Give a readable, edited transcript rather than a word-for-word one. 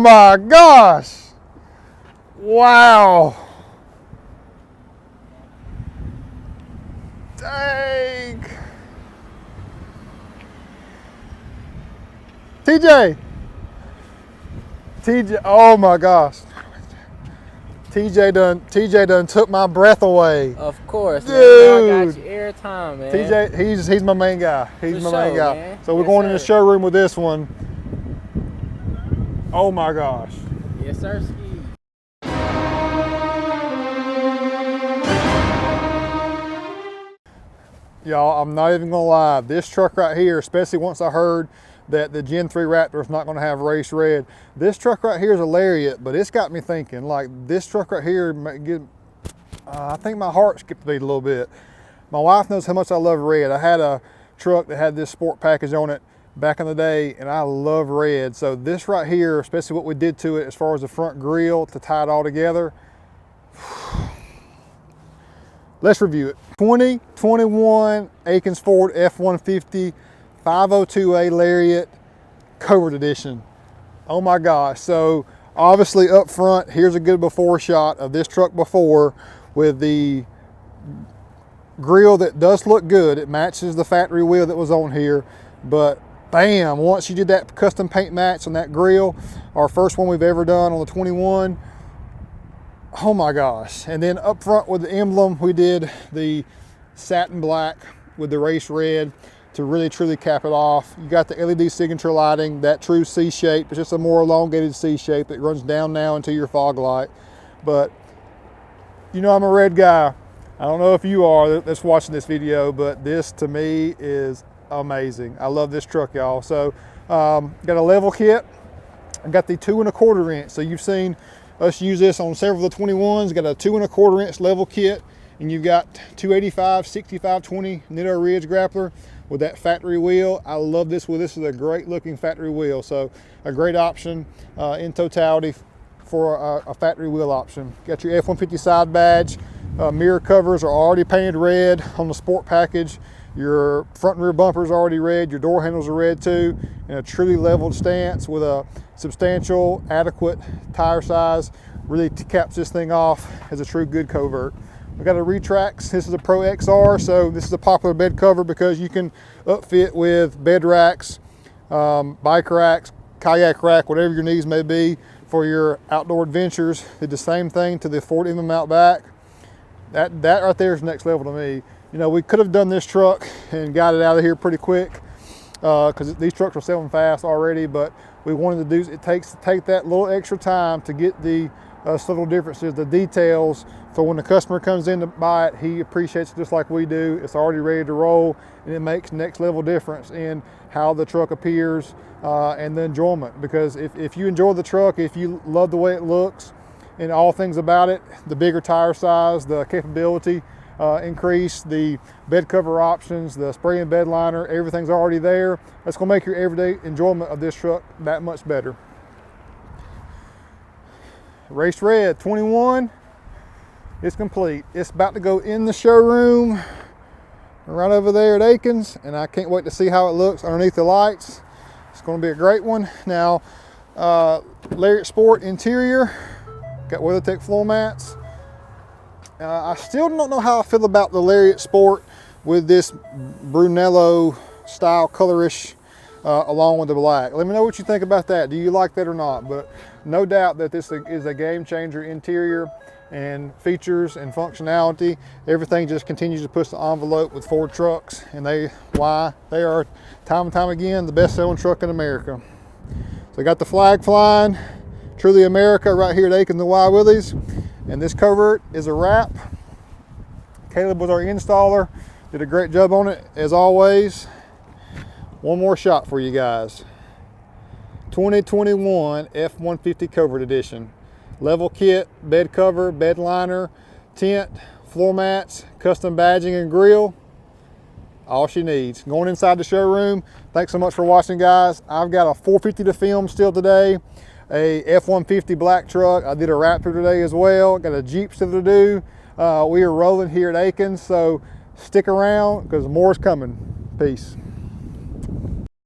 My gosh. Wow. Dang. TJ, oh my gosh. TJ done took my breath away. Of course, dude. Man. I got you every time, man. TJ, he's my main guy. He's my main guy. Man. So we're going in the showroom with this one. Oh my gosh. Yes, sir. Y'all, I'm not even gonna lie. This truck right here, especially once I heard that the Gen 3 Raptor is not gonna have race red. This truck right here is a Lariat, but it's got me thinking, like this truck right here, I think my heart skipped a beat a little bit. My wife knows how much I love red. I had a truck that had this sport package on it back in the day, and I love red. So this right here, especially what we did to it as far as the front grille to tie it all together, let's review it. 2021 Akins Ford F150 502A Lariat Covert Edition. Oh my gosh. So obviously up front, here's a good before shot of this truck before with the grille that does look good. It matches the factory wheel that was on here, but bam, once you did that custom paint match on that grille, our first one we've ever done on the 21, oh my gosh. And then up front with the emblem, we did the satin black with the race red to really truly cap it off. You got the LED signature lighting, that true C shape. It's just a more elongated C shape that runs down now into your fog light. But you know I'm a red guy. I don't know if you are that's watching this video, but this to me is amazing. I love this truck, y'all. So got a level kit. I got the 2 1/4 inch. So you've seen us use this on several of the 21s. Got a 2 1/4 inch level kit, and you've got 285, 65, 20 Nitto Ridge grappler with that factory wheel. I love this wheel. This is a great looking factory wheel. So a great option in totality for a factory wheel option. Got your F150 side badge. Mirror covers are already painted red on the sport package. Your front and rear bumpers are already red. Your door handles are red too. And a truly leveled stance with a substantial, adequate tire size really caps this thing off as a true good Covert. We got a Retrax. This is a Pro XR, so this is a popular bed cover because you can upfit with bed racks, bike racks, kayak rack, whatever your needs may be for your outdoor adventures. Did the same thing to the Ford Emblem out back. That right there is next level to me. You know, we could have done this truck and got it out of here pretty quick because these trucks are selling fast already, but we wanted to do, it takes to take that little extra time to get the subtle differences, the details, so when the customer comes in to buy it, he appreciates it just like we do. It's already ready to roll, and it makes next level difference in how the truck appears and the enjoyment. Because if you enjoy the truck, if you love the way it looks and all things about it, the bigger tire size, the capability increase, the bed cover options, the spray and bed liner, everything's already there. That's gonna make your everyday enjoyment of this truck that much better. Race red 21 is complete. It's about to go in the showroom right over there at Akins, and I can't wait to see how it looks underneath the lights. It's going to be a great one. Now, Lariat Sport interior, got WeatherTech floor mats. I still don't know how I feel about the Lariat Sport with this Brunello style colorish along with the black. Let me know what you think about that. Do you like that or not? But no doubt that this is a game changer interior and features and functionality. Everything just continues to push the envelope with Ford trucks, and they are time and time again the best selling truck in America. So I got the flag flying, truly America right here at Akins the Y Willies, and this Covert is a wrap. Caleb was our installer, did a great job on it as always. One more shot for you guys. 2021 F150 Covert Edition. Level kit, bed cover, bed liner, tent, floor mats, custom badging and grill. All she needs. Going inside the showroom. Thanks so much for watching, guys. I've got a 450 to film still today, a F150 black truck. I did a Raptor today as well. Got a Jeep still to do. We are rolling here at Akins, so stick around because more's coming. Peace.